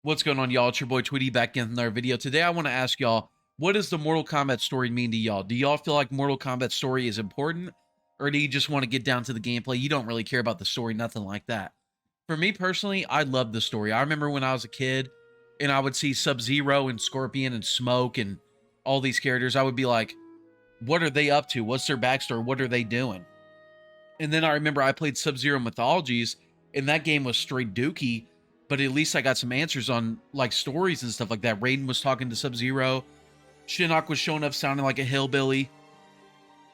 What's going on, y'all? It's your boy Tweedy back in another video. Today, I want to ask y'all, what does the Mortal Kombat story mean to y'all? Do y'all feel like Mortal Kombat story is important? Or do you just want to get down to the gameplay? You don't really care about the story, nothing like that. For me personally, I love the story. I remember when I was a kid and I would see Sub-Zero and Scorpion and Smoke and all these characters, I would be like, what are they up to? What's their backstory? What are they doing? And then I remember I played Sub-Zero Mythologies, and that game was straight dookie, but at least I got some answers on like stories and stuff like that. Raiden was talking to Sub-Zero. Shinnok was showing up sounding like a hillbilly.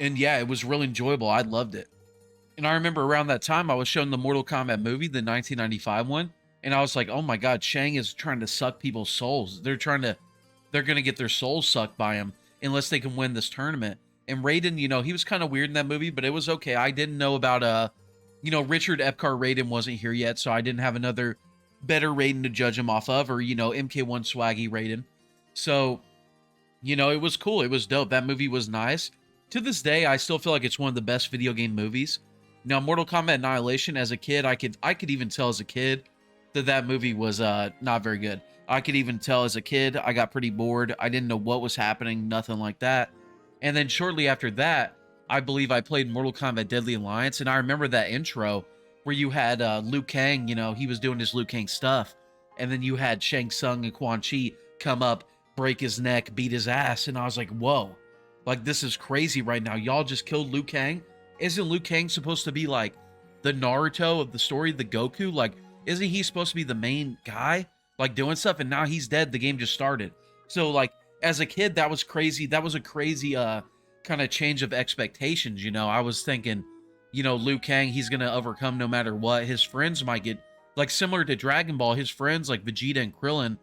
And yeah, it was really enjoyable. I loved it. And I remember around that time, I was shown the Mortal Kombat movie, the 1995 one. And I was like, oh my God, Shang is trying to suck people's souls. They're going to get their souls sucked by him unless they can win this tournament. And Raiden, you know, he was kind of weird in that movie, but it was okay. I didn't know about, Richard Epcar Raiden wasn't here yet, so I didn't have another better Raiden to judge him off of, or, MK1 swaggy Raiden. So, it was cool. It was dope. That movie was nice. To this day, I still feel like it's one of the best video game movies. Now, Mortal Kombat Annihilation, as a kid, I could even tell as a kid that movie was not very good. I could even tell as a kid, I got pretty bored. I didn't know what was happening, nothing like that. And then shortly after that, I believe I played Mortal Kombat Deadly Alliance, and I remember that intro where you had Liu Kang, he was doing his Liu Kang stuff, and then you had Shang Tsung and Quan Chi come up, break his neck, beat his ass, and I was like, whoa, like, this is crazy right now. Y'all just killed Liu Kang? Isn't Liu Kang supposed to be, like, the Naruto of the story, the Goku? Like, isn't he supposed to be the main guy, like, doing stuff, and now he's dead, the game just started. So, like, as a kid, that was crazy. That was a crazy, kind of change of expectations, I was thinking, Liu Kang, he's going to overcome no matter what. His friends might get, like, similar to Dragon Ball, his friends, like Vegeta and Krillin,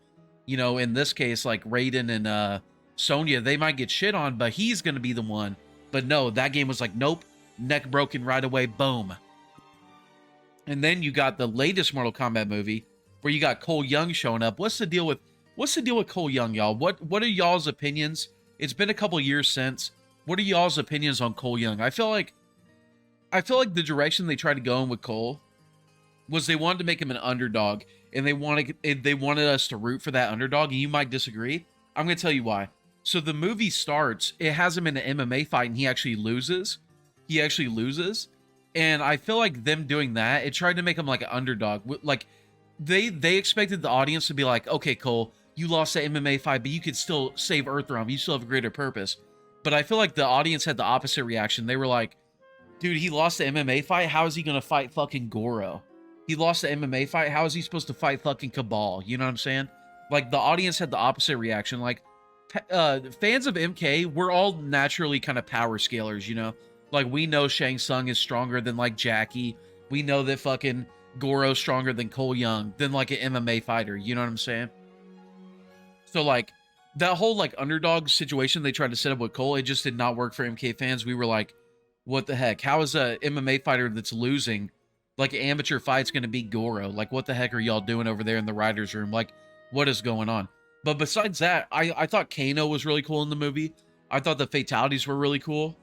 in this case, like Raiden and Sonya, they might get shit on, but he's going to be the one. But no, that game was like, nope, neck broken right away, boom. And then you got the latest Mortal Kombat movie, where you got Cole Young showing up. What's the deal with Cole Young, y'all? What are y'all's opinions? It's been a couple years since. What are y'all's opinions on Cole Young? I feel like the direction they tried to go in with Cole was they wanted to make him an underdog, and they wanted us to root for that underdog, and you might disagree. I'm going to tell you why. So the movie starts, it has him in an MMA fight, and he actually loses. And I feel like them doing that, it tried to make him like an underdog. Like, they expected the audience to be like, okay, Cole, you lost that MMA fight, but you could still save Earthrealm. You still have a greater purpose. But I feel like the audience had the opposite reaction. They were like, dude, he lost the MMA fight. How is he going to fight fucking Goro? He lost the MMA fight. How is he supposed to fight fucking Cabal? You know what I'm saying? Like, the audience had the opposite reaction. Like, fans of MK, we're all naturally kind of power scalers, Like, we know Shang Tsung is stronger than, like, Jackie. We know that fucking Goro's stronger than Cole Young, than, like, an MMA fighter. You know what I'm saying? So, like, that whole, like, underdog situation they tried to set up with Cole, it just did not work for MK fans. We were like, what the heck? How is a MMA fighter that's losing, like, an amateur fight's going to beat Goro? Like, what the heck are y'all doing over there in the writer's room? Like, what is going on? But besides that, I thought Kano was really cool in the movie. I thought the fatalities were really cool.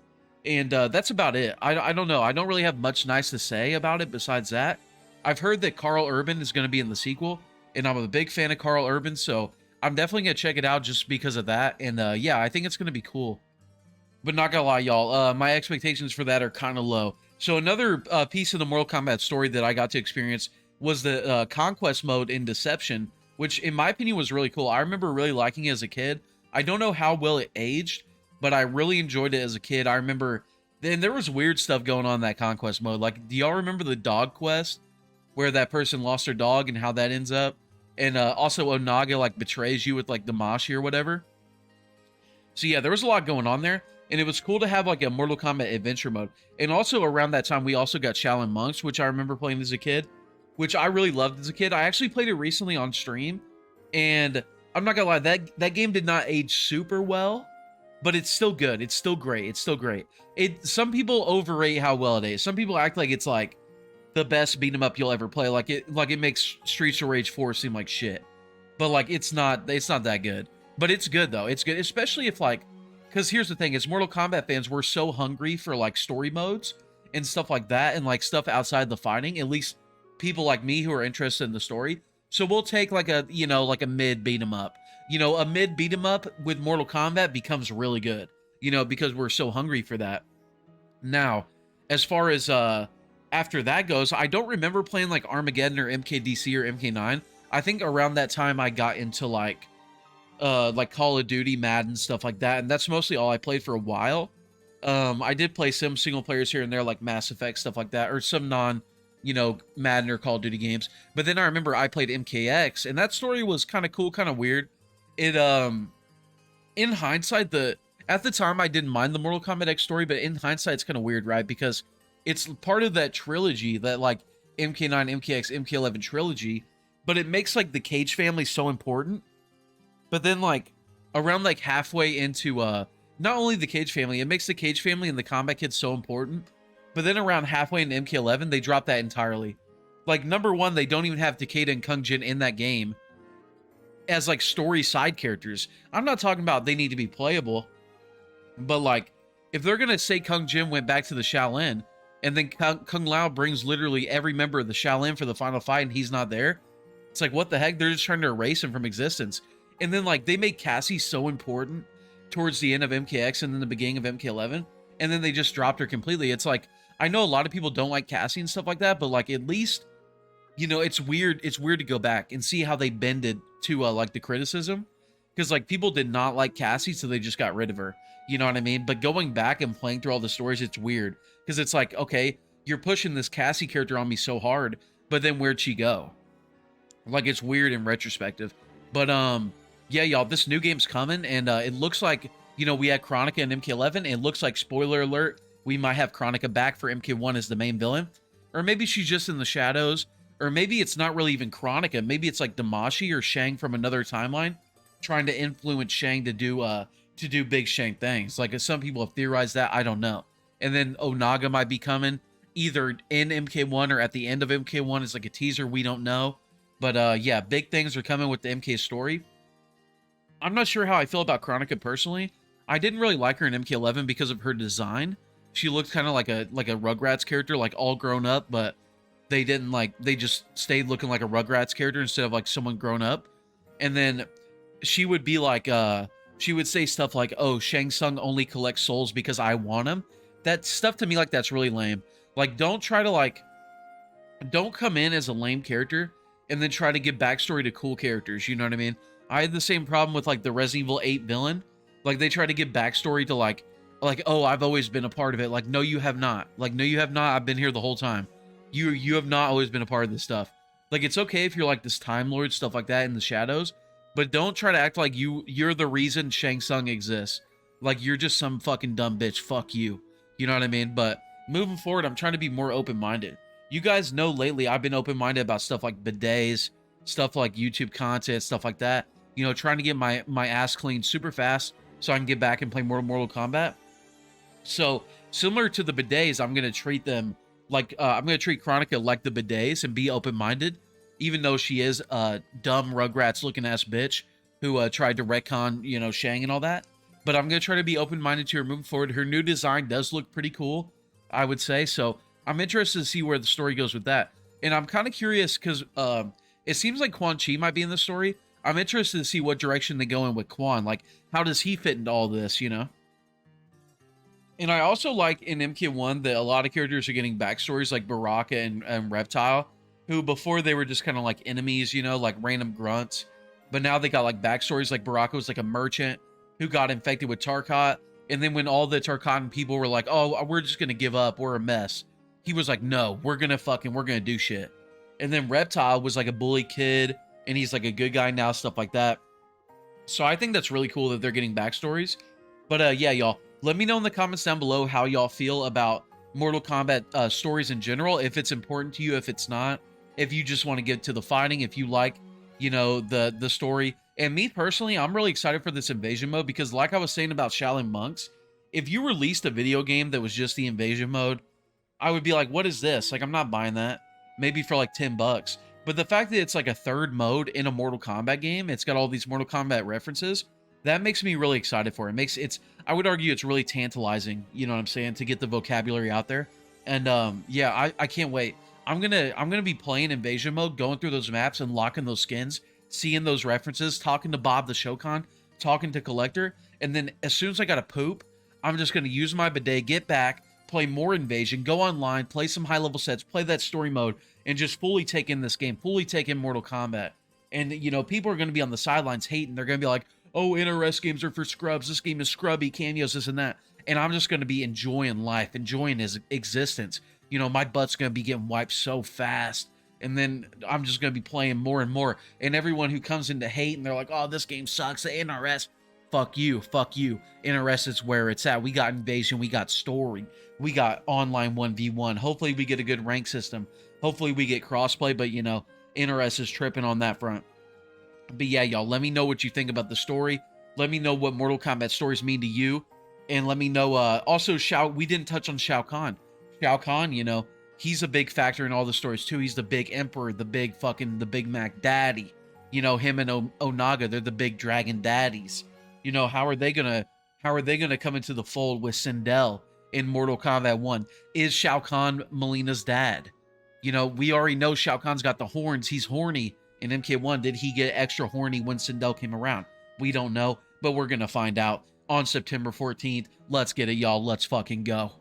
And that's about it. I don't know. I don't really have much nice to say about it besides that. I've heard that Carl Urban is going to be in the sequel, and I'm a big fan of Carl Urban, so I'm definitely going to check it out just because of that. And yeah, I think it's going to be cool. But not gonna lie, y'all, my expectations for that are kind of low. So another piece of the Mortal Kombat story that I got to experience was the Conquest mode in Deception, which in my opinion was really cool. I remember really liking it as a kid. I don't know how well it aged, but I really enjoyed it as a kid. I remember, then there was weird stuff going on in that Conquest mode. Like, do y'all remember the dog quest, where that person lost their dog and how that ends up? And also Onaga, like, betrays you with, like, Damashi or whatever. So yeah, there was a lot going on there. And it was cool to have, like, a Mortal Kombat adventure mode. And also around that time, we also got Shaolin Monks, which I remember playing as a kid, which I really loved as a kid. I actually played it recently on stream, and I'm not gonna lie, that game did not age super well, but it's still good. It's still great. It's still great. Some people overrate how well it is. Some people act like it's, like, the best beat 'em up you'll ever play. Like it makes Streets of Rage 4 seem like shit. But, like, it's not that good. But it's good, though. It's good, especially if, like, because here's the thing, as Mortal Kombat fans, we're so hungry for, like, story modes and stuff like that, and, like, stuff outside the fighting. At least people like me who are interested in the story, So we'll take like a, you know, like a mid beat 'em up. You know, a mid beat 'em up with Mortal Kombat becomes really good, you know, because we're so hungry for that. Now, as far as after that goes, I don't remember playing like Armageddon or MKDC or MK9. I think around that time I got into like Call of Duty, Madden, stuff like that, and that's mostly all I played for a while. I did play some single players here and there, like Mass Effect, stuff like that, or some non, you know, Madden or Call of Duty games. But then I remember I played MKX, and that story was kind of cool, kind of weird. It in hindsight, at the time I didn't mind the Mortal Kombat X story, but in hindsight it's kind of weird, right? Because it's part of that trilogy, that like MK9, MKX, MK11 trilogy, but it makes like the Cage family so important. But then like around like halfway into not only the Cage family, it makes the Cage family and the Combat Kids so important. But then around halfway into MK11, they drop that entirely. Like number one, they don't even have Takeda and Kung Jin in that game as like story side characters. I'm not talking about they need to be playable, but like if they're gonna say Kung Jin went back to the Shaolin, and then Kung Lao brings literally every member of the Shaolin for the final fight and he's not there, it's like, what the heck? They're just trying to erase him from existence. And then like they make Cassie so important towards the end of MKX and then the beginning of MK11, and then they just dropped her completely. It's like, I know a lot of people don't like Cassie and stuff like that, but like at least, you know, it's weird to go back and see how they bended to like the criticism, because like people did not like Cassie, so they just got rid of her, you know what I mean? But going back and playing through all the stories, it's weird, because it's like, okay, you're pushing this Cassie character on me so hard, but then where'd she go? Like, it's weird in retrospective. But yeah, y'all, this new game's coming, and it looks like, you know, we had Chronica in MK11. It looks like, spoiler alert, we might have Chronica back for MK1 as the main villain. Or maybe she's just in the shadows. Or maybe it's not really even Chronica. Maybe it's like Damashi or Shang from another timeline trying to influence Shang to do big Shang things. Like, some people have theorized that. I don't know. And then Onaga might be coming either in MK1 or at the end of MK1 as like a teaser. We don't know. But yeah, big things are coming with the MK story. I'm not sure how I feel about Chronica personally. I didn't really like her in MK11 because of her design. She looked kind of like a Rugrats character, like all grown up, but they didn't like, they just stayed looking like a Rugrats character instead of like someone grown up. And then she would be like, she would say stuff like, oh, Shang Tsung only collects souls because I want him. That stuff to me, like, that's really lame. Like, don't try to like, don't come in as a lame character and then try to give backstory to cool characters, you know what I mean? I had the same problem with like the Resident Evil 8 villain. Like, they try to give backstory to like, oh, I've always been a part of it. Like, no, you have not. Like, no, you have not. I've been here the whole time. You have not always been a part of this stuff. Like, it's okay if you're like this Time Lord, stuff like that in the shadows, but don't try to act like you're the reason Shang Tsung exists. Like, you're just some fucking dumb bitch. Fuck you. You know what I mean? But moving forward, I'm trying to be more open-minded. You guys know lately I've been open-minded about stuff like bidets, stuff like YouTube content, stuff like that. You know, trying to get my ass clean super fast so I can get back and play more Mortal Kombat. So, similar to the bidets, I'm going to treat them like, I'm going to treat Chronica like the bidets and be open-minded, even though she is a dumb Rugrats-looking ass bitch who tried to retcon, you know, Shang and all that. But I'm going to try to be open-minded to her moving forward. Her new design does look pretty cool, I would say. So, I'm interested to see where the story goes with that. And I'm kind of curious because it seems like Quan Chi might be in the story. I'm interested to see what direction they go in with Quan. Like, how does he fit into all this, you know? And I also like in MK1 that a lot of characters are getting backstories, like Baraka and Reptile, who before they were just kind of like enemies, you know, like random grunts. But now they got like backstories, like Baraka was like a merchant who got infected with Tarkat. And then when all the Tarkatan people were like, oh, we're just going to give up, we're a mess, he was like, no, we're going to do shit. And then Reptile was like a bully kid, and he's like a good guy now, stuff like that. So I think that's really cool that they're getting backstories. But yeah, y'all, let me know in the comments down below how y'all feel about Mortal Kombat stories in general, if it's important to you, if it's not, if you just want to get to the fighting, if you like, you know, the story. And me personally, I'm really excited for this invasion mode because, like I was saying about Shaolin monks, if you released a video game that was just the invasion mode, I would be like, what is this? Like, I'm not buying that. Maybe for like $10. But the fact that it's like a third mode in a Mortal Kombat game, it's got all these Mortal Kombat references, that makes me really excited for it. I would argue it's really tantalizing, you know what I'm saying, to get the vocabulary out there. And yeah, I can't wait. I'm gonna be playing Invasion mode, going through those maps, and locking those skins, seeing those references, talking to Bob the Shokan, talking to Collector, and then as soon as I gotta poop, I'm just gonna use my bidet, get back, play more Invasion, go online, play some high level sets, play that story mode, and just fully take in this game, fully take in Mortal Kombat. And you know, people are gonna be on the sidelines hating. They're gonna be like, "Oh, NRS games are for scrubs. This game is scrubby, cameos, this and that." And I'm just gonna be enjoying life, enjoying his existence. You know, my butt's gonna be getting wiped so fast. And then I'm just gonna be playing more and more. And everyone who comes into hate and they're like, "Oh, this game sucks, the NRS." Fuck you, fuck you. NRS is where it's at. We got Invasion, we got story, we got online 1v1. Hopefully we get a good rank system. Hopefully we get crossplay, but you know, NRS is tripping on that front. But yeah, y'all, let me know what you think about the story. Let me know what Mortal Kombat stories mean to you. And let me know, also, we didn't touch on Shao Kahn. Shao Kahn, you know, he's a big factor in all the stories too. He's the big emperor, the Big Mac daddy. You know, him and Onaga, they're the big dragon daddies. You know, how are they gonna come into the fold with Sindel in Mortal Kombat 1? Is Shao Kahn Melina's dad? You know, we already know Shao Kahn's got the horns. He's horny in MK1. Did he get extra horny when Sindel came around? We don't know, but we're gonna find out on September 14th. Let's get it, y'all. Let's fucking go.